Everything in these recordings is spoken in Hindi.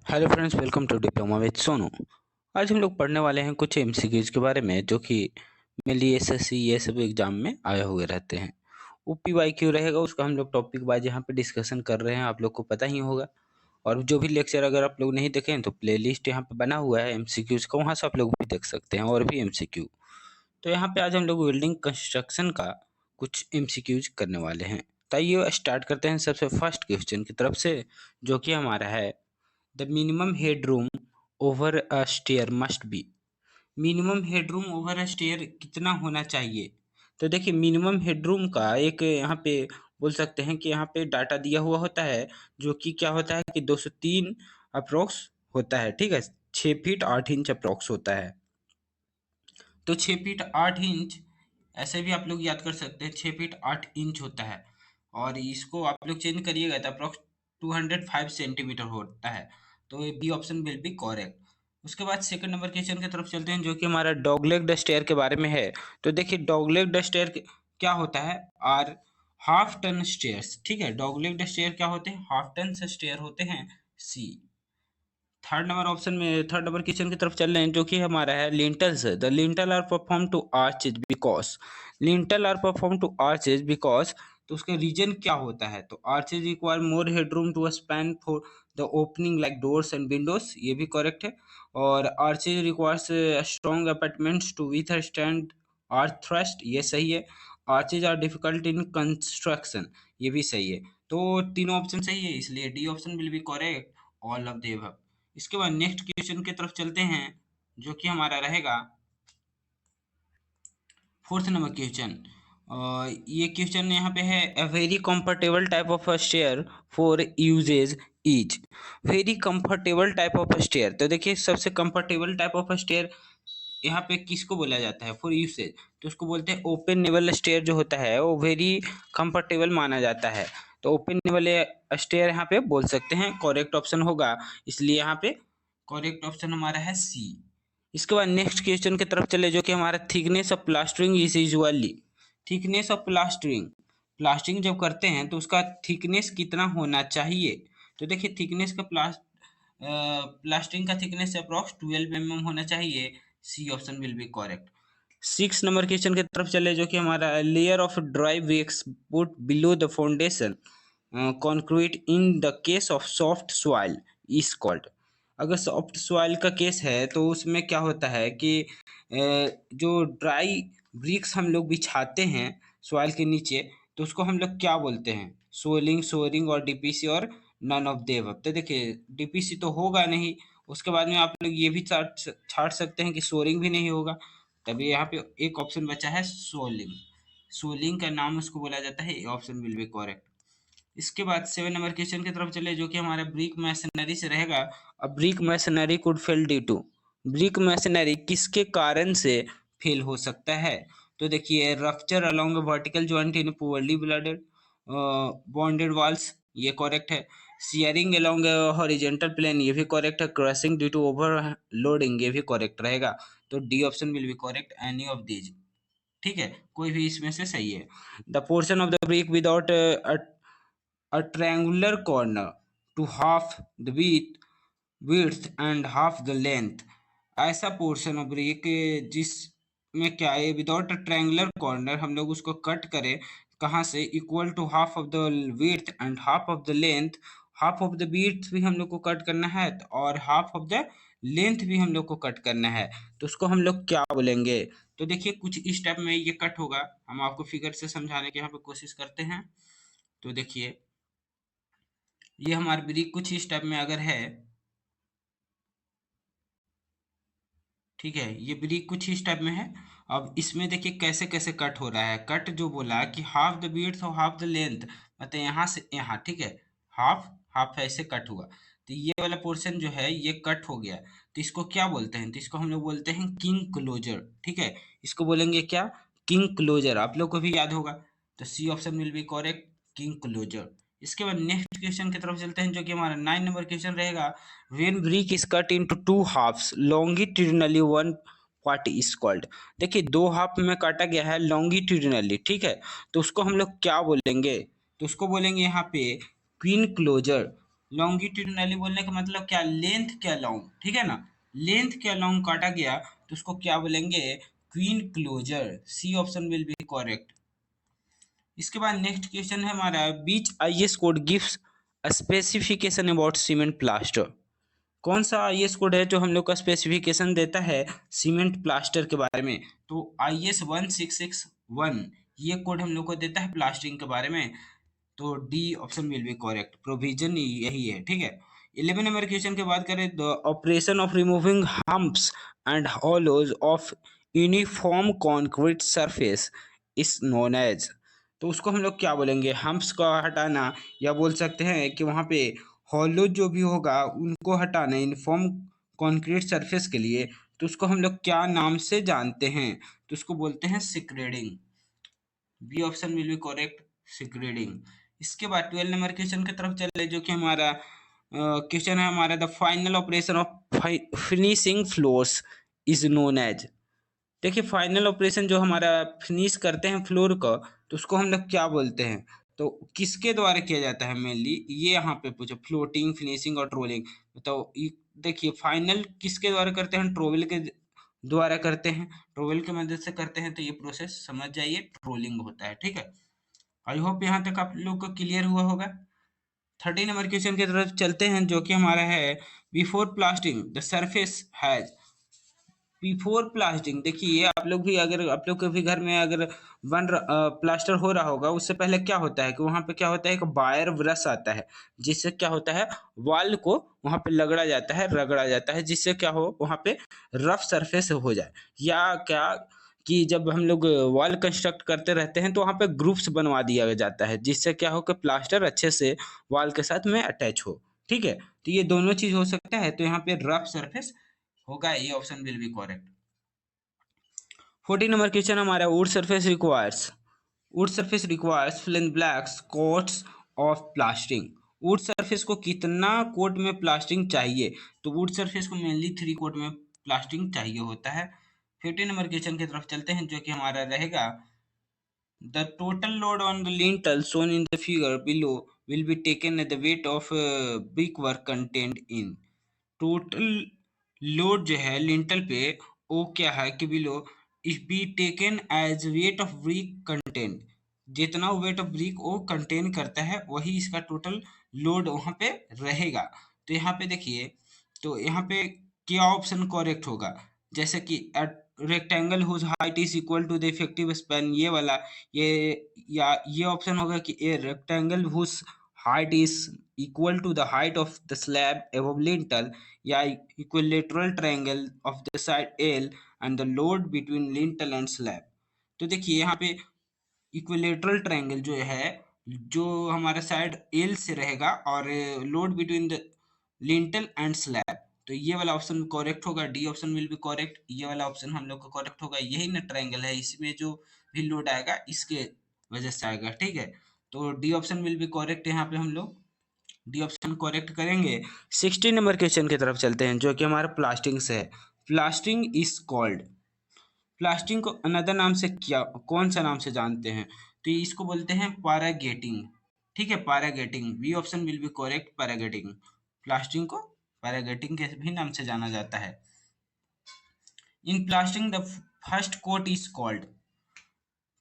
Hello friends, welcome to diploma with Sonu. आज हम लोग पढ़ने वाले हैं कुछ एमसीक्यूज के बारे में जो कि मेनली एसएससी ये सब एग्जाम में आए हुए रहते हैं। ओपीवाई क्यों रहेगा उसका हम लोग टॉपिक वाइज यहाँ पे डिस्कशन कर रहे हैं, आप लोग को पता ही होगा। और जो भी लेक्चर अगर आप लोग नहीं देखें तो प्लेलिस्ट यहाँ पे बना हुआ है एमसीक्यूज का, वहाँ से आप लोग भी देख सकते हैं और भी एमसीक्यू। तो यहाँ पे आज हम लोग बिल्डिंग कंस्ट्रक्शन का कुछ एमसीक्यूज करने वाले हैं। तो आइए स्टार्ट करते हैं सबसे फर्स्ट क्वेश्चन की तरफ से, जो कि हमारा है the minimum headroom over a stair must be. Minimum headroom over a stair कितना होना चाहिए? तो देखिए, मिनिमम हेडरूम का एक यहाँ पे बोल सकते हैं कि यहाँ पे डाटा दिया हुआ होता है, जो कि क्या होता है कि 203 अप्रोक्स होता है। ठीक है, 6 फीट 8 इंच अप्रोक्स होता है। तो 6 फीट 8 इंच ऐसे भी आप लोग याद कर सकते हैं, 6 फीट 8 इंच होता है। और इसको आप लोग चेंज करिएगा तो अप्रोक्स 205 सेंटीमीटर होता है। तो ये B option will be correct. उसके बाद सेकंड नंबर क्वेश्चन की तरफ चलते हैं, जो कि हमारा डॉगलेग स्टेयर के बारे में है। तो देखिए, डॉगलेग स्टेयर क्या होता है? Are half turn stairs. ठीक है, डॉगलेग स्टेयर क्या होते हैं? हाफ टन स्टेयर होते हैं। सी। थर्ड नंबर क्वेश्चन की तरफ चल रहे हैं, जो कि हमारा है lintels. The lintel are perform to arches because. Lintel are perform to arches because. तो उसका रीजन क्या होता है? तो arches require more headroom to span for the opening like doors and windows, ये भी करेक्ट है। और arches requires strong apartments to withstand earth thrust, ये सही है। Arches are difficult in construction, ये भी सही है। तो तीनों ऑप्शन सही है, इसलिए D option will be correct, all of the above. इसके बाद नेक्स्ट क्वेश्चन की तरफ चलते हैं, जो कि हमारा रहेगा फोर्थ नंबर क्वेश्चन। ये क्वेश्चन यहाँ पे है, a very comfortable type of a stair for uses is. Very comfortable type of stair. तो देखिए, सबसे कंफर्टेबल टाइप ऑफ स्टेयर यहाँ पे किसको बोला जाता है फॉर यूसेज? तो उसको बोलते हैं ओपन नेवल स्टेयर। जो होता है वो वेरी कंफर्टेबल माना जाता है। तो ओपन नेवल स्टेयर यहाँ पे बोल सकते हैं, करेक्ट ऑप्शन होगा। इसलिए यहाँ पे करेक्ट ऑप्शन हमारा है सी। इसके बाद नेक्स्ट क्वेश्चन की तरफ चले, जो कि हमारा thickness of plastering is usually. Thickness of plastering, plastering जब करते हैं तो उसका थिकनेस कितना होना चाहिए? तो देखिए, थिकनेस का प्लास्टरिंग का थिकनेस अप्रॉक्स 12 mm होना चाहिए। C option will be correct. Six number question की तरफ चले, जो कि हमारा layer of dry bricks put below the foundation concrete in the case of soft soil is called. अगर सॉफ्ट सॉइल का केस है तो उसमें क्या होता है कि जो ड्राई ब्रिक्स हम लोग बिछाते हैं सॉइल के नीचे, तो उसको हम लोग क्या बोलते हैं? सोलिंग, सोरिंग और डीपीसी और नन ऑफ देव। तो देखिए, डीपीसी तो होगा नहीं, उसके बाद में आप लोग ये भी छाट सकते हैं कि सोरिंग भी नहीं होगा। तभी यहाँ पे एक ऑप्शन बचा है सोलिंग। सोलिंग का नाम उसको बोला जाता है, ऑप्शन विल बी करेक्ट। इसके बाद सेवन नंबर क्वेश्चन की तरफ चले, जो कि हमारा ब्रिक मैसनरी से रहेगा। अब brick masonry could fail due to. Brick masonry किसके कारण से फेल हो सकता है? तो देखिए, rupture along vertical joint in poorly blooded bonded walls, ये करेक्ट है। सियरिंग अलोंग हॉरिजेंटल प्लेन, ये भी करेक्ट है। क्रशिंग ड्यू टू ओवरलोडिंग, ये भी करेक्ट रहेगा। तो D option will be correct, any of these. ठीक है, कोई भी इसमें से सही है। The portion of the brick without a triangular corner to half the width and half the length। ऐसा पोर्शन ऑफ ब्रिक जिसमें क्या है, विदाउट अ ट्रायंगुलर कॉर्नर हम लोग उसको कट करें कहाँ से? Equal to half of the width and half of the length. Half of the width भी हम लोग को कट करना है और हाफ ऑफ द लेंथ भी हम लोग को कट करना है। तो उसको हम लोग क्या बोलेंगे? तो देखिए, कुछ इस टाइप में ये कट होगा। हम आपको फिगर से समझाने की यहाँ पे कोशिश करते हैं। तो देखिए, ये हमारी ब्रिक कुछ इस टाइप में अगर है, ठीक है, ये ब्रिक कुछ इस टाइप में है। अब इसमें देखिए कैसे कैसे कट हो रहा है। कट जो बोला कि हाफ द विड्थ और हाफ द लेंथ, मतलब यहाँ से यहाँ, ठीक है, हाफ हाफ ऐसे कट हुआ। तो ये वाला पोर्शन जो है ये कट हो गया। तो इसको क्या बोलते हैं? तो इसको हम लोग बोलते हैं किंग क्लोजर। ठीक है, इसको बोलेंगे क्या? King closer. आप लोग को भी याद होगा। तो C option will be correct, king closer. इसके बाद नेक्स्ट क्वेश्चन की तरफ चलते हैं, जो कि हमारा 9 नंबर क्वेश्चन रहेगा। When brick is cut into two halves longitudinally, one part is called। देखिए, दो हाफ में काटा गया है लॉन्गिट्यूडिनली, ठीक है, तो उसको हम लोग क्या बोलेंगे? तो उसको बोलेंगे यहाँ पे क्वीन क्लोजर। लॉन्गिट्यूडनली बोलने का मतलब क्या, लेंथ के अलोंग, ठीक है ना, लेंथ के अलोंग काटा गया तो उसको क्या बोलेंगे, queen closure. C option will be correct. इसके बाद नेक्स्ट क्वेश्चन है हमारा, which IS code gives a specification about cement plaster. कौन सा आईएस कोड है जो हम लोग का स्पेसिफिकेशन देता है सीमेंट प्लास्टर के बारे में, तो आईएस 1661 ये कोड हम लोग को देता है प्लास्टरिंग के बारे में। तो D option will be correct, provision यही है, ठीक है। 11 नंबर क्वेश्चन की बात करें, the operation of removing humps and hollows of uniform concrete surface is known as. तो उसको हम लोग क्या बोलेंगे, हम्प्स का हटाना, या बोल सकते हैं कि वहाँ पे हॉलो जो भी होगा उनको हटाना यूनिफॉर्म कॉन्क्रीट सरफेस के लिए, तो उसको हम लोग क्या नाम से जानते हैं, तो उसको बोलते हैं screeding. B option will be correct, screeding. इसके बाद 12 नंबर क्वेश्चन की तरफ चले, जो कि हमारा क्वेश्चन है हमारा, the final operation of finishing floors is known as. देखिए फाइनल ऑपरेशन जो हमारा फिनिश करते हैं फ्लोर का, तो उसको हम लोग क्या बोलते हैं, तो किसके द्वारा किया जाता है मेनली, ये यहाँ पे पूछो, फ्लोटिंग, फिनिशिंग और ट्रोलिंग। तो देखिए फाइनल किसके द्वारा करते हैं, ट्रोवल के द्वारा करते हैं, ट्रोवल की मदद से करते हैं, तो ये प्रोसेस समझ जाइए ट्रोलिंग होता है, ठीक है। आई होप यहाँ तक आप लोग को क्लियर हुआ होगा। 13 नंबर क्वेश्चन की तरफ चलते हैं, जो कि हमारा है, before plastering the surface has, before plastering, देखिए आप लोग भी, अगर आप लोग के भी घर में अगर प्लास्टर हो रहा होगा, उससे पहले क्या होता है कि वहाँ पे क्या होता है, एक बायर ब्रश आता है, जिससे क्या होता है, वॉल को वहाँ पे लगड़ा जाता है, रगड़ा जाता है, जिससे क्या हो, वहाँ पे रफ सरफेस हो जाए। या क्या कि जब हम लोग वॉल कंस्ट्रक्ट करते रहते हैं तो वहाँ पे ग्रुप्स बनवा दिया जाता है, जिससे क्या हो कि प्लास्टर अच्छे से वॉल के साथ में अटैच हो, ठीक है। तो ये दोनों चीज हो सकता है, तो यहाँ पे रफ सरफेस होगा, ये option will be correct. 14 number question हमारा, wood surface requires, wood surface requires fill in blanks coats of plastering. Wood surface को कितना कोट में प्लास्टिंग चाहिए, तो वुड सरफेस को मेनली 3 कोट में प्लास्टिंग चाहिए होता है। 15 नंबर क्वेश्चन की तरफ चलते हैं, जो कि हमारा रहेगा, the total load on the lintel shown in the figure below will be taken at the weight of brickwork contained in। Total load जो है लिंटल पे, वो क्या है कि below if be taken as weight of brick content, जितना वेट ऑफ ब्रिक वो कंटेन करता है वही इसका टोटल लोड वहाँ पे रहेगा। तो यहाँ पे देखिए, तो यहाँ पे क्या ऑप्शन करेक्ट होगा, जैसे कि rectangle whose height is equal to the effective span, ये वाला, ये, या ये ऑप्शन होगा कि a rectangle whose height is equal to the height of the slab above lintel, या equilateral triangle of the side L and the load between lintel and slab। तो देखिए यहाँ पे इक्विलेटरल ट्रायंगल जो है, जो हमारा साइड एल से रहेगा, और load between the lintel and slab, तो ये वाला ऑप्शन करेक्ट होगा, D option will be correct, ये वाला ऑप्शन हम लोग का करेक्ट होगा। यही ना ट्रायंगल है, इसमें जो भी लोड आएगा इसके वजह से आएगा, ठीक है। तो D option will be correct, यहाँ पे हम लोग डी ऑप्शन करेक्ट करेंगे। 16 नंबर क्वेश्चन की तरफ चलते हैं, जो कि हमारा प्लास्टिंग से है। प्लास्टिंग इज कॉल्ड, प्लास्टिंग को अनदर नाम से क्या, कौन सा नाम से जानते हैं, तो इसको बोलते हैं पैरागेटिंग, ठीक है, pargeting, B option will be correct, pargeting. Plastering को पैरागेटिंग के भी नाम से जाना जाता है। In plastering the first coat is called,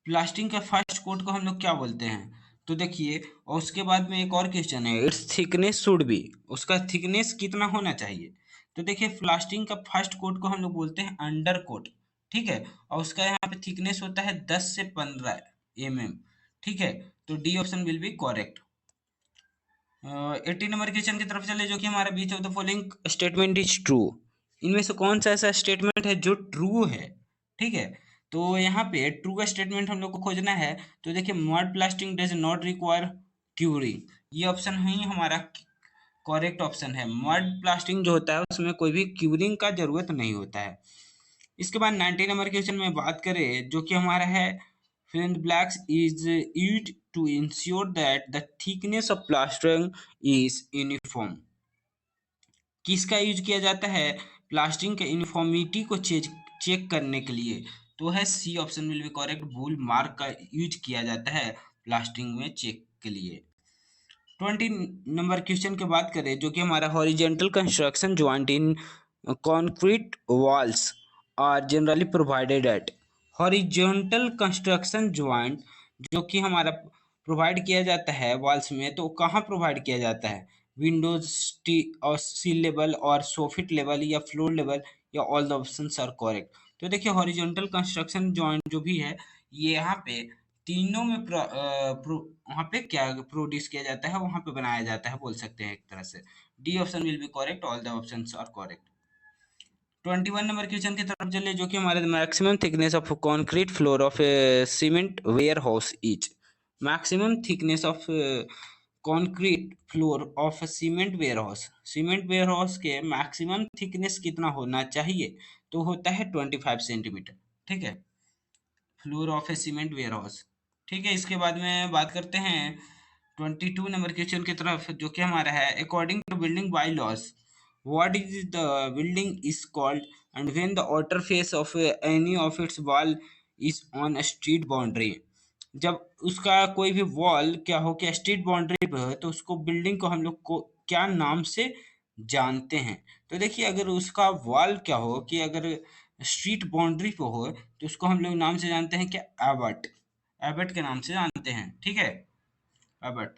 plastering का फर्स्ट कोट को हम लोग क्या बोलते हैं, तो देखिए, और उसके बाद में एक और क्वेश्चन है, इट्स थिकनेस शुड बी, उसका थिकनेस कितना होना चाहिए, तो देखिए प्लास्टिंग का फर्स्ट कोट को हम लोग बोलते हैं अंडर कोट, ठीक है, और उसका यहाँ पे थिकनेस होता है 10 से 15 mm, ठीक है। तो D option will be correct. 80 number question की तरफ चले, जो कि हमारा which of the following statement is true. इनमें से कौन सा ऐसा स्टेटमेंट है जो ट्रू है, ठीक है। तो यहाँ पे ट्रू का स्टेटमेंट हम लोग को खोजना है, तो देखिए mud plastering does not require curing, ये ऑप्शन ही हमारा करेक्ट ऑप्शन है। मड प्लास्टिंग जो होता है उसमें कोई भी क्यूरिंग का जरूरत नहीं होता है। इसके बाद 90 नंबर क्वेश्चन में बात करें, जो कि हमारा है, fill in the blacks is used to ensure that the thickness of plastering is uniform। किसका यूज किया जाता है, प्लास्टिंग के यूनिफॉर्मिटी को चेक करने के लिए, तो है C option will be correct, bull mark का यूज किया जाता है प्लास्टिंग में चेक के लिए। 20 नंबर क्वेश्चन की बात करें, जो कि हमारा horizontal construction joint in concrete walls are generally provided at. Horizontal construction joint जो कि हमारा प्रोवाइड किया जाता है वॉल्स में, तो कहाँ प्रोवाइड किया जाता है? विंडोज और सी लेवल और सोफिट लेवल या फ्लोर लेवल, या all the options are correct. तो देखिए हॉरिजॉन्टल कंस्ट्रक्शन जॉइंट जो भी है, ये यहाँ पे तीनों में वहाँ पे क्या प्रोड्यूस किया जाता है, वहाँ पे बनाया जाता है, बोल सकते हैं एक तरह से। D option will be correct, all the options are correct. 21 number question की तरफ चले, जो कि हमारे maximum thickness of concrete floor of cement warehouse each. Maximum thickness of concrete floor of cement warehouse, cement warehouse के मैक्सिमम थिकनेस कितना होना चाहिए? तो होता है 25 सेंटीमीटर। ठीक है, floor of a cement warehouse. ठीक है, इसके बाद में बात करते हैं 22 नंबर क्वेश्चन की तरफ, जो कि हमारा है according to building by laws what is the building is called and when the outer face of any of its wall is on street boundary. जब उसका कोई भी वॉल क्या हो कि स्ट्रीट बाउंड्री पे हो, तो उसको बिल्डिंग को हम लोग को क्या नाम से जानते हैं? तो देखिए अगर उसका वॉल क्या हो कि अगर स्ट्रीट बाउंड्री पे हो, तो उसको हम लोग नाम से जानते हैं क्या? एबट। एबट के नाम से जानते हैं। ठीक है, एबट,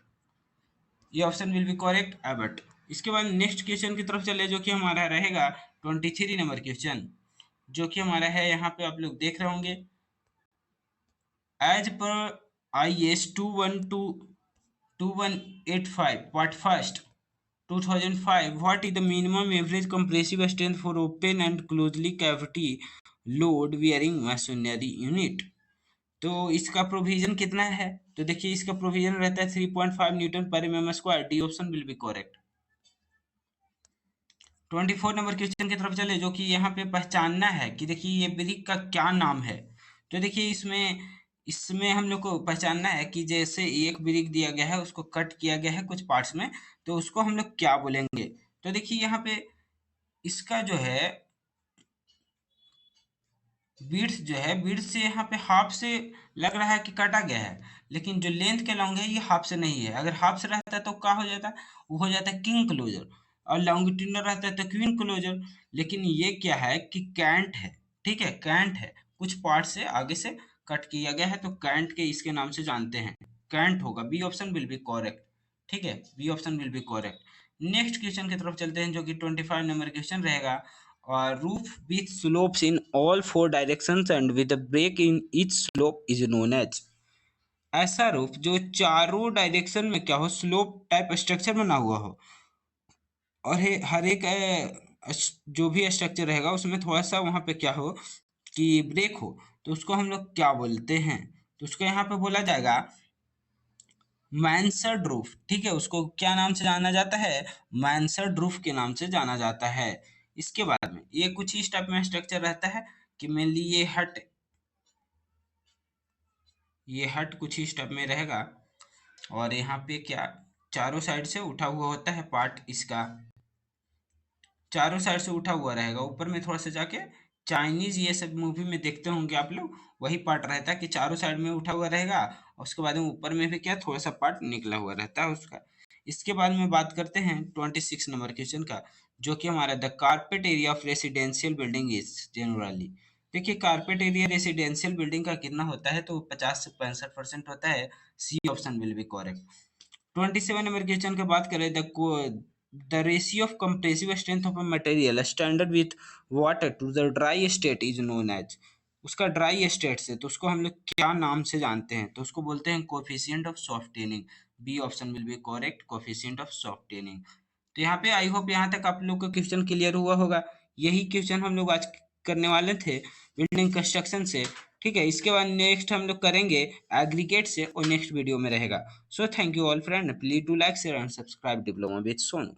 ये option will be correct, Abbott. इसके बाद नेक्स्ट क्वेश्चन की तरफ चले, जो कि हमारा रहेगा 23 नंबर क्वेश्चन, जो कि हमारा है यहाँ पे आप लोग देख रहे होंगे। एज पर IS 2185 part first 2005, what is the minimum average compressive strength for open and closely cavity load bearing masonry unit? तो इसका प्रोविजन कितना है? तो देखिए इसका प्रोविजन रहता है 3.5 न्यूटन पर mm square. D option will be correct. 24 number question की तरफ चले, जो कि यहाँ पे पहचानना है कि देखिए ये ब्रिक का क्या नाम है। तो देखिए इसमें इसमें हम लोग को पहचानना है कि जैसे एक ब्रिक दिया गया है, उसको कट किया गया है कुछ पार्ट्स में, तो उसको हम लोग क्या बोलेंगे? तो देखिए यहाँ पे इसका जो है बीड्स जो है, बीड्स से यहाँ पे हाफ से लग रहा है कि काटा गया है, लेकिन जो लेंथ के लॉन्ग है ये हाफ से नहीं है। अगर हाफ से रहता है तो क्या हो जाता है? वो हो जाता है किंग क्लोजर, और लॉन्गिट्यूडनल रहता है तो क्वीन क्लोजर। लेकिन ये क्या है कि कैंट है। ठीक है, कैंट है, कुछ पार्ट से आगे से कट किया गया है, तो कैंट के इसके नाम से जानते हैं, कैंट होगा। B option will be correct. ठीक है, B option will be correct. Next question की तरफ चलते हैं, जो कि 25 नंबर क्वेश्चन रहेगा। Roof with slopes in all four directions and with a break in each slope is known as। ऐसा रूफ जो चारों डायरेक्शन में क्या हो, स्लोप टाइप स्ट्रक्चर बना हुआ हो, और हर एक जो भी स्ट्रक्चर रहेगा उसमें थोड़ा सा वहाँ पे क्या हो कि ब्रेक हो, तो उसको हम लोग क्या बोलते हैं? तो उसको यहाँ पे बोला जाएगा मैnsard रूफ। ठीक है, उसको क्या नाम से जाना जाता है? मैnsard रूफ के नाम से जाना जाता है। इसके बाद में ये कुछ ही स्टेप में स्ट्रक्चर रहता है कि मेनली ये हट कुछ ही स्टेप में रहेगा, और यहाँ पे क्या चारों साइड से उठा हुआ होता है पार्ट, इसका चारों साइड से उठा हुआ रहेगा। ऊपर में थोड़ा सा जाके चाइनीज ये सब मूवी में देखते होंगे आप लोग, वही पार्ट रहता है कि चारों साइड में उठा हुआ रहेगा, और उसके बाद में ऊपर में भी क्या थोड़ा सा पार्ट निकला हुआ रहता है उसका। इसके बाद में बात करते हैं 26 नंबर क्वेश्चन का, जो कि हमारा the carpet area of residential building is generally. देखिए कारपेट एरिया रेसिडेंशियल बिल्डिंग का कितना होता है? तो 50 से 65% होता है। C option will be correct. 27 number question की बात करें, the ratio of compressive strength of a material standard with water to the dry state is known as. उसका ड्राई स्टेट से, तो उसको हम लोग क्या नाम से जानते हैं? तो उसको बोलते हैं coefficient of softening. B option will be correct, coefficient of softening. तो यहाँ पे आई होप यहाँ तक आप लोग का क्वेश्चन क्लियर हुआ होगा। यही क्वेश्चन हम लोग आज करने वाले थे बिल्डिंग कंस्ट्रक्शन से। ठीक है, इसके बाद नेक्स्ट हम लोग करेंगे एग्रीगेट से, और नेक्स्ट वीडियो में रहेगा। So thank you all friend, please do like share and subscribe diploma with Sonu.